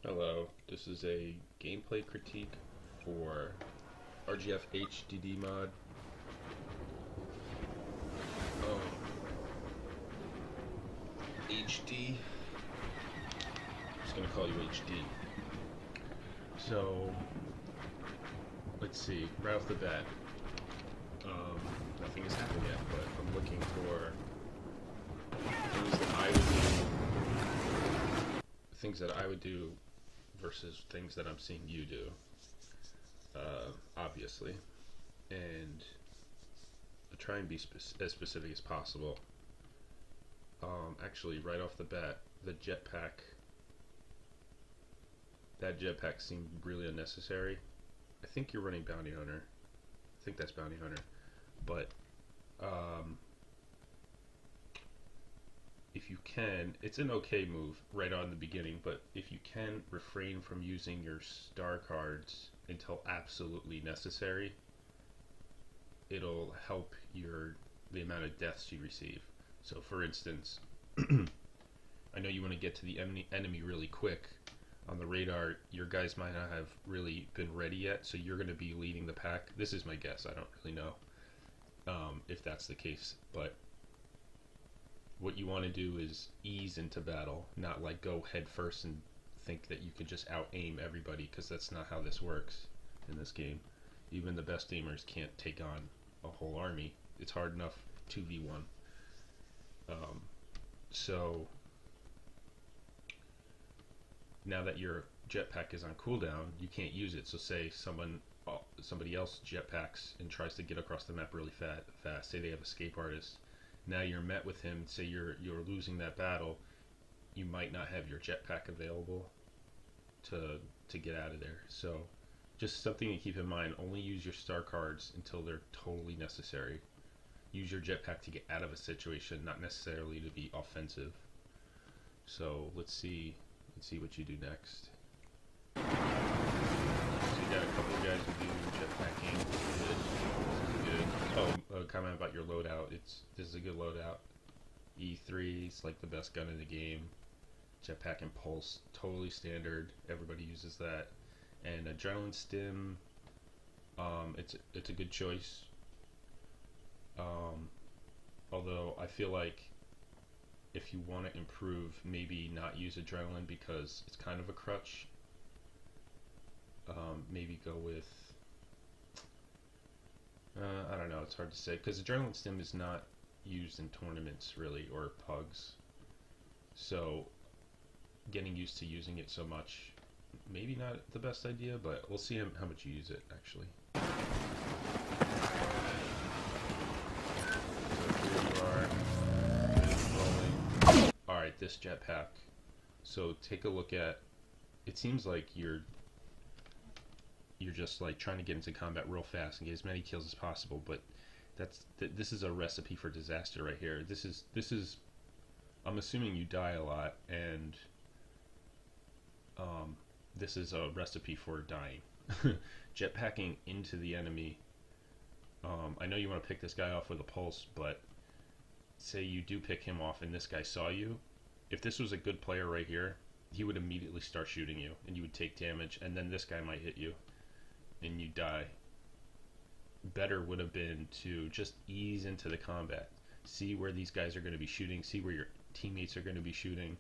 Hello, this is a gameplay critique for RGF HDD mod. HD. I'm just gonna call you HD. So, let's see, right off the bat, nothing has happened yet, but I'm looking for things that I would do versus things that I'm seeing you do, obviously, and I'll try and be as specific as possible. Actually, right off the bat, the jetpack, that jetpack seemed really unnecessary. I think you're running Bounty Hunter. I think that's Bounty Hunter, but if you can, it's an okay move right on the beginning, but if you can refrain from using your star cards until absolutely necessary, it'll help the amount of deaths you receive. So for instance, I know you want to get to the enemy really quick. On the radar, your guys might not have really been ready yet, so you're going to be leading the pack. This is my guess, I don't really know if that's the case, but what you want to do is ease into battle, not like go head first and think that you can just out-aim everybody, because that's not how this works in this game. Even the best aimers can't take on a whole army. It's hard enough 2v1. So now that your jetpack is on cooldown, you can't use it. So say somebody else jetpacks and tries to get across the map really fast. Say they have escape artists. Now you're met with him. Say you're losing that battle. You might not have your jetpack available to get out of there. So just something to keep in mind. Only use your star cards until they're totally necessary. Use your jetpack to get out of a situation, not necessarily to be offensive. So let's see what you do next. So you got a couple of guys who do jetpacking. Good. Oh, a comment about your loadout. This is a good loadout. E3 is like the best gun in the game. Jetpack and pulse, totally standard. Everybody uses that. And adrenaline stim, it's a good choice. Although I feel like if you want to improve, maybe not use adrenaline because it's kind of a crutch. Maybe go with I don't know, it's hard to say, because adrenaline stim is not used in tournaments really, or pugs, so getting used to using it so much, maybe not the best idea, but we'll see how much you use it actually. Alright, this jetpack. So take a look at, it seems like you're just like trying to get into combat real fast and get as many kills as possible, but this is a recipe for disaster right here. This is I'm assuming you die a lot, and this is a recipe for dying. Jetpacking into the enemy. I know you want to pick this guy off with a pulse, but say you do pick him off and this guy saw you. If this was a good player right here, he would immediately start shooting you and you would take damage, and then this guy might hit you and you die. Better would have been to just ease into the combat, see where these guys are going to be shooting, see where your teammates are going to be shooting,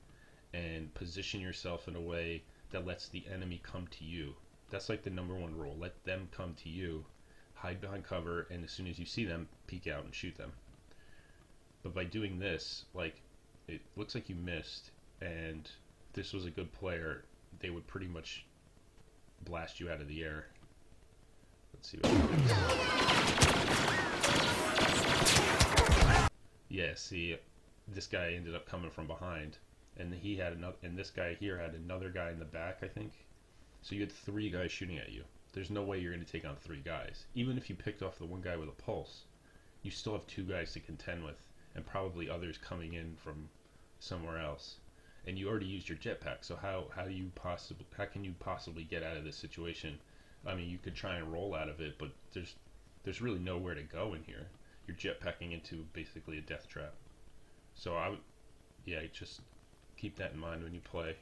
and position yourself in a way that lets the enemy come to you. That's like the #1 rule. Let them come to you, hide behind cover, and as soon as you see them, peek out and shoot them. But by doing this, like, it looks like you missed, and if this was a good player, they would pretty much blast you out of the air. Let's see what happens. Yeah, see, this guy ended up coming from behind, and he had another, and this guy here had another guy in the back, I think. So you had 3 guys shooting at you. There's no way you're going to take on 3 guys. Even if you picked off the one guy with a pulse, you still have 2 guys to contend with, and probably others coming in from somewhere else. And you already used your jetpack, so how can you possibly get out of this situation? I mean, you could try and roll out of it, but there's really nowhere to go in here. You're jetpacking into basically a death trap. So just keep that in mind when you play.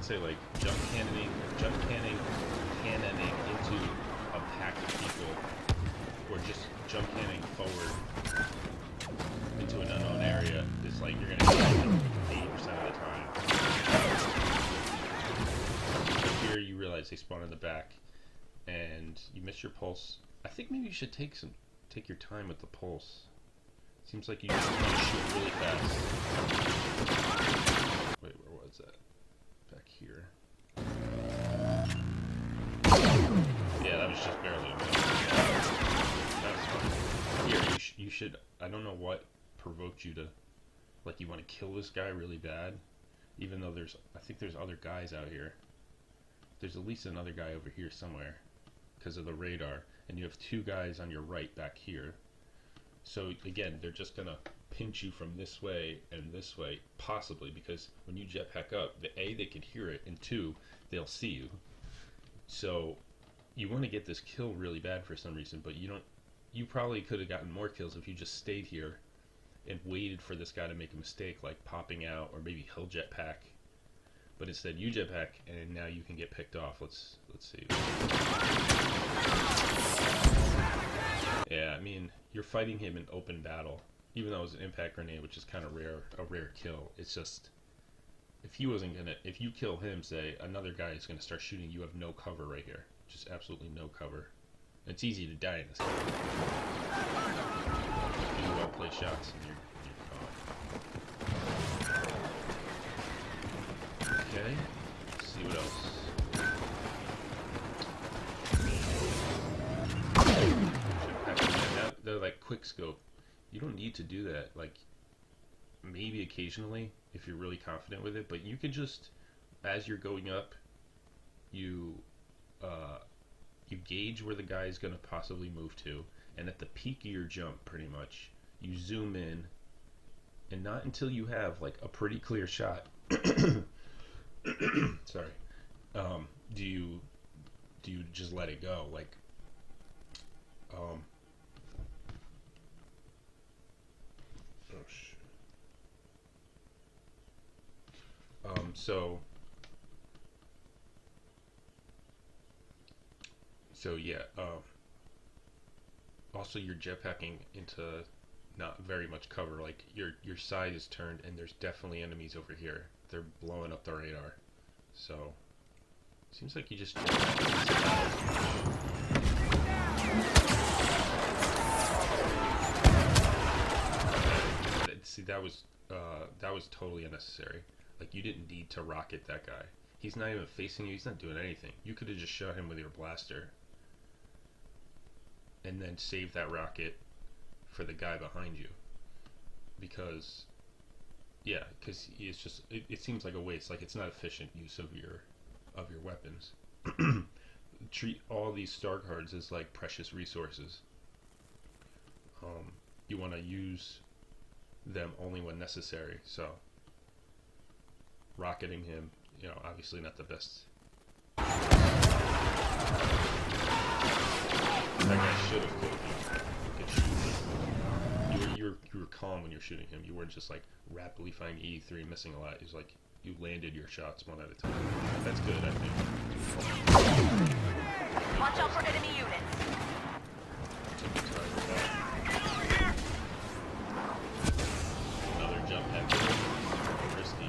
say like cannoning into a pack of people, or just jump cannoning forward into an unknown area is like you're gonna get 80% of the time. So here you realize they spawn in the back, and you miss your pulse. I think maybe you should take your time with the pulse. Seems like you just want to shoot really fast. Wait, where was that? Back here. Yeah, that was just barely a miss. That's fine. Here, you should. I don't know what provoked you to, like, you want to kill this guy really bad, even though I think there's other guys out here. There's at least another guy over here somewhere, because of the radar, and you have two guys on your right back here. So again, they're just gonna pinch you from this way and this way, possibly, because when you jetpack up, they can hear it, and two, they'll see you. So you want to get this kill really bad for some reason, but you probably could have gotten more kills if you just stayed here and waited for this guy to make a mistake, like popping out, or maybe he'll jetpack. But instead you jetpack, and now you can get picked off. Let's see. Yeah, I mean, you're fighting him in open battle, even though it was an impact grenade, which is kind of a rare kill. It's just, if you kill him, say, another guy is gonna start shooting. You have no cover right here, just absolutely no cover. It's easy to die in this game. You well play shots, and you're gone. Okay, let's see what else. They're like quick scope. You don't need to do that. Like, maybe occasionally if you're really confident with it, but you can just, as you're going up, you gauge where the guy is going to possibly move to, and at the peak of your jump, pretty much, you zoom in, and not until you have like a pretty clear shot. Sorry. Do you just let it go? Like, oh shit. So yeah. Also, you're jetpacking into not very much cover. Like, your side is turned, and there's definitely enemies over here. They're blowing up the radar. So seems like you just see, that was totally unnecessary. Like, you didn't need to rocket that guy. He's not even facing you. He's not doing anything. You could have just shot him with your blaster and then save that rocket for the guy behind you. Because it's just, it seems like a waste. Like, it's not efficient use of your weapons. Treat all these star cards as like precious resources. You want to use them only when necessary. So rocketing him, obviously not the best. That guy should have killed you. Could shoot him. You were calm when you're shooting him. You weren't just like rapidly firing E3 and missing a lot. It was like you landed your shots one at a time. That's good, I think. Watch out for enemy units. Took your time with that. Another jump head. Risky.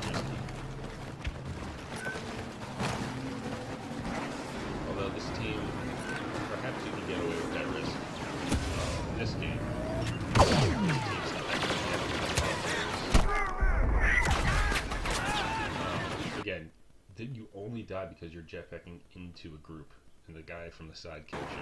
Although this team, perhaps you can get away with that risk in this game. This team's not that good. Again, did you only die because you're jetpacking into a group and the guy from the side killed you?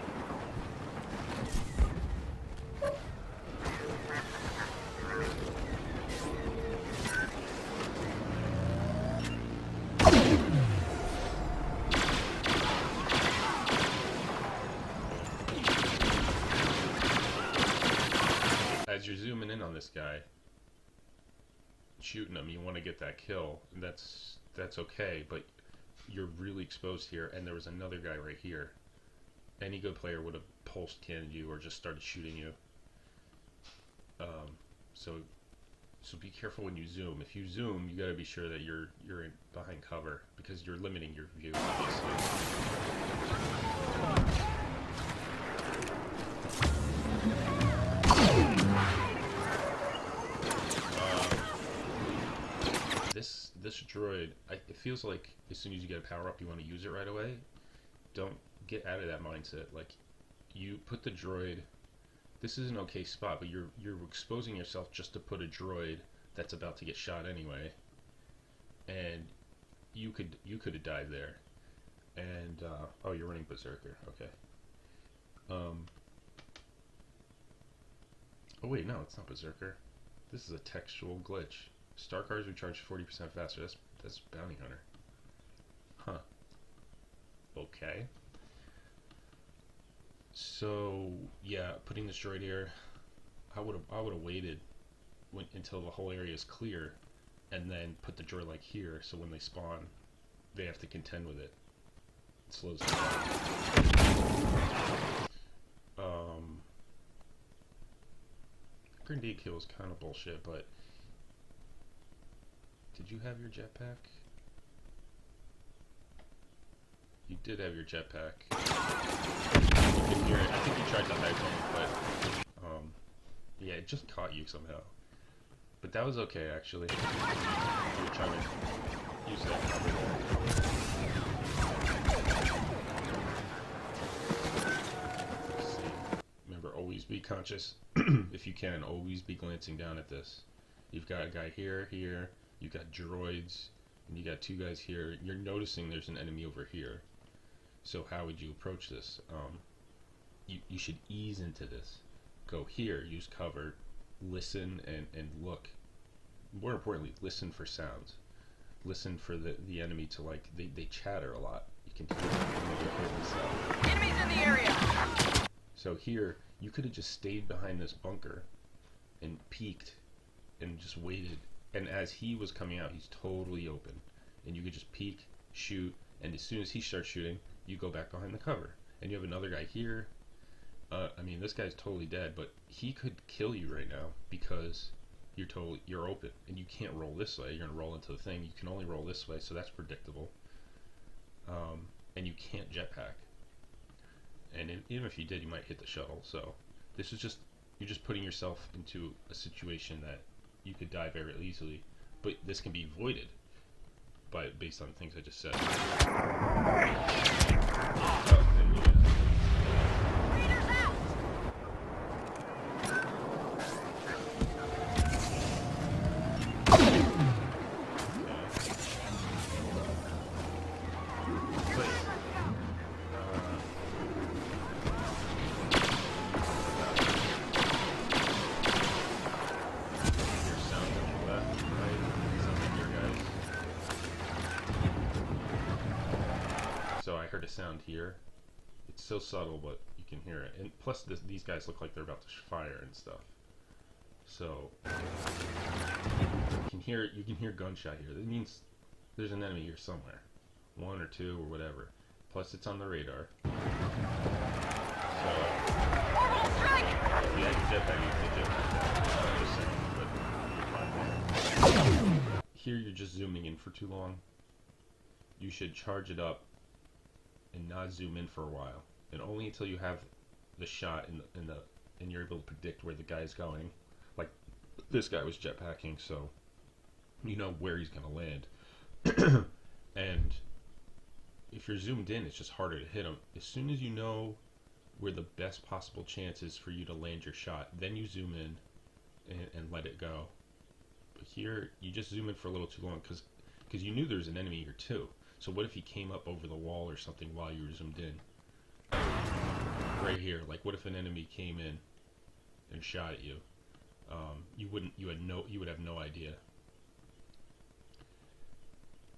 As you're zooming in on this guy, shooting him, you want to get that kill, and that's okay, but you're really exposed here, and there was another guy right here. Any good player would have pulsed cannoned you or just started shooting you. So So be careful when you zoom. If you zoom, you got to be sure that you're behind cover because you're limiting your view, obviously. This droid, it feels like as soon as you get a power up, you want to use it right away. Don't get out of that mindset. Like, you put the droid. This is an okay spot, but you're exposing yourself just to put a droid that's about to get shot anyway, and you could have died there. And oh, you're running Berserker. Okay. Oh wait, no, it's not Berserker. This is a textual glitch. Star cars recharge 40% faster. That's Bounty Hunter. Huh. Okay. So yeah, putting this droid here, I would have waited until the whole area is clear, and then put the droid like here, so when they spawn, they have to contend with it. It slows them down. Grenade kill is kind of bullshit, but did you have your jetpack? You did have your jetpack. You can hear it. I think you tried to hide from it, but yeah, it just caught you somehow. But that was okay, actually. You were trying to use that cover there. Let's see. Remember, always be conscious. If you can, always be glancing down at this. You've got a guy here, here. You've got droids, and you got two guys here. You're noticing there's an enemy over here. So how would you approach this? You should ease into this. Go here, use cover, listen and look. More importantly, listen for sounds. Listen for the enemy to, like, they chatter a lot. You can hear them. Enemies in the area! So here, you could have just stayed behind this bunker and peeked and just waited. And as he was coming out, he's totally open. And you could just peek, shoot, and as soon as he starts shooting, you go back behind the cover. And you have another guy here. I mean, this guy's totally dead, but he could kill you right now because you're open, and you can't roll this way. You're gonna roll into the thing. You can only roll this way, so that's predictable. And you can't jetpack. And even if you did, you might hit the shuttle. So this is just, you're just putting yourself into a situation that you could die very easily, but this can be avoided based on things I just said. Sound here, it's so subtle, but you can hear it. And plus these guys look like they're about to fire and stuff, so you can hear gunshot here. That means there's an enemy here somewhere, one or two or whatever. Plus it's on the radar. So if you had your jetpack, you could jetpack down. Just saying, but here you're just zooming in for too long. You should charge it up and not zoom in for a while, and only until you have the shot and you're able to predict where the guy's going. Like this guy was jetpacking, so you know where he's gonna land. And if you're zoomed in, it's just harder to hit him. As soon as you know where the best possible chance is for you to land your shot, then you zoom in and let it go. But here you just zoom in for a little too long because you knew there was an enemy here too. So what if he came up over the wall or something while you were zoomed in? Right here, like what if an enemy came in and shot at you? You would have no idea.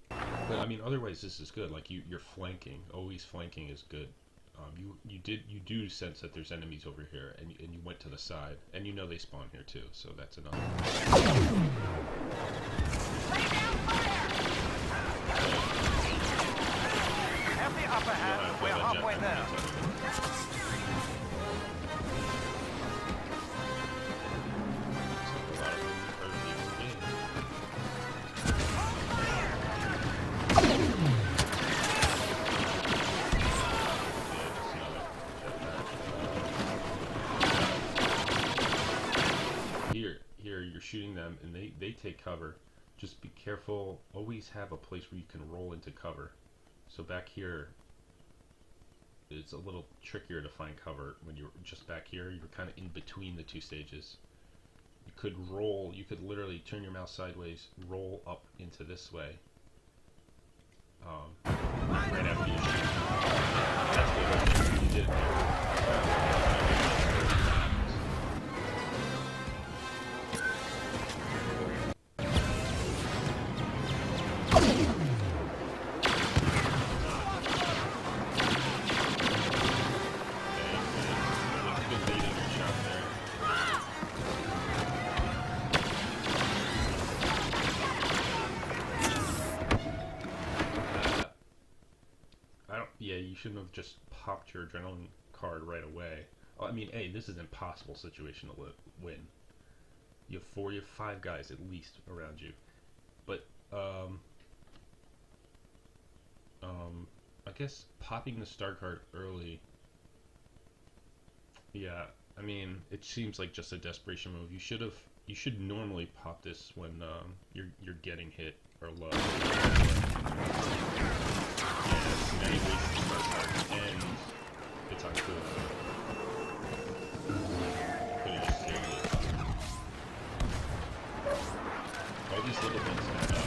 But I mean, otherwise this is good. Like you're flanking. Always flanking is good. You do sense that there's enemies over here, and you went to the side, and you know they spawn here too. So that's another. Upper hand, we're halfway there. them, and they take cover. Just be careful. Always have a place where you can roll into cover. So back here, it's a little trickier to find cover when you're just back here. You're kind of in between the two stages. You could roll. You could literally turn your mouse sideways, roll up into this way. Right after you shoot. That's what you did there. Yeah, you shouldn't have just popped your adrenaline card right away. I mean, hey, this is an impossible situation to win. You have 5 guys at least around you. But, I guess popping the star card early, yeah, I mean, it seems like just a desperation move. You should normally pop this when you're getting hit or low. And it's on cool. Finish safely. All these little things add up.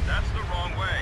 That's the wrong way.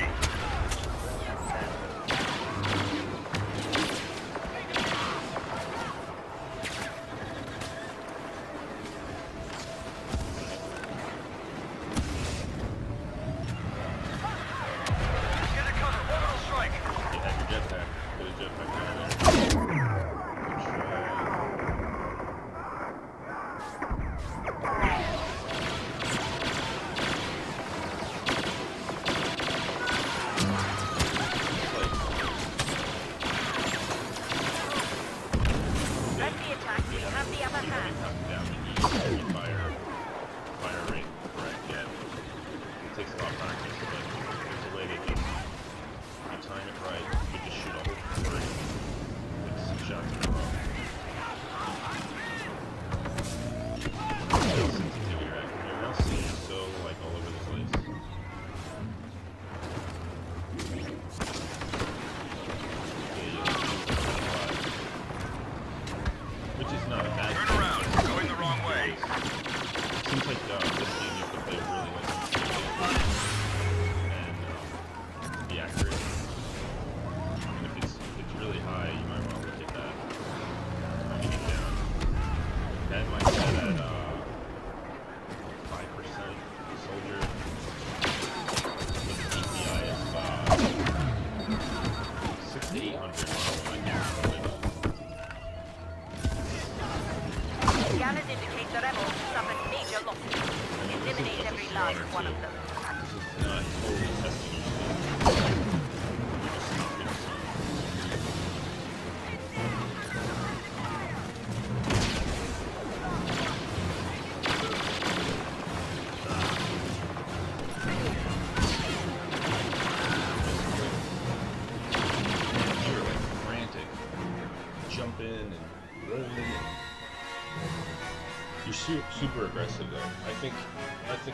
You're super aggressive though. I think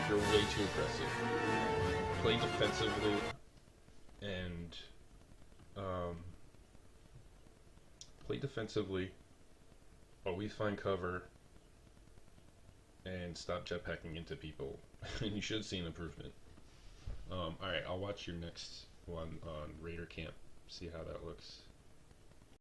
you're way too aggressive. Play defensively and always find cover and stop jetpacking into people. And you should see an improvement. Alright, I'll watch your next one on Raider Camp, see how that looks.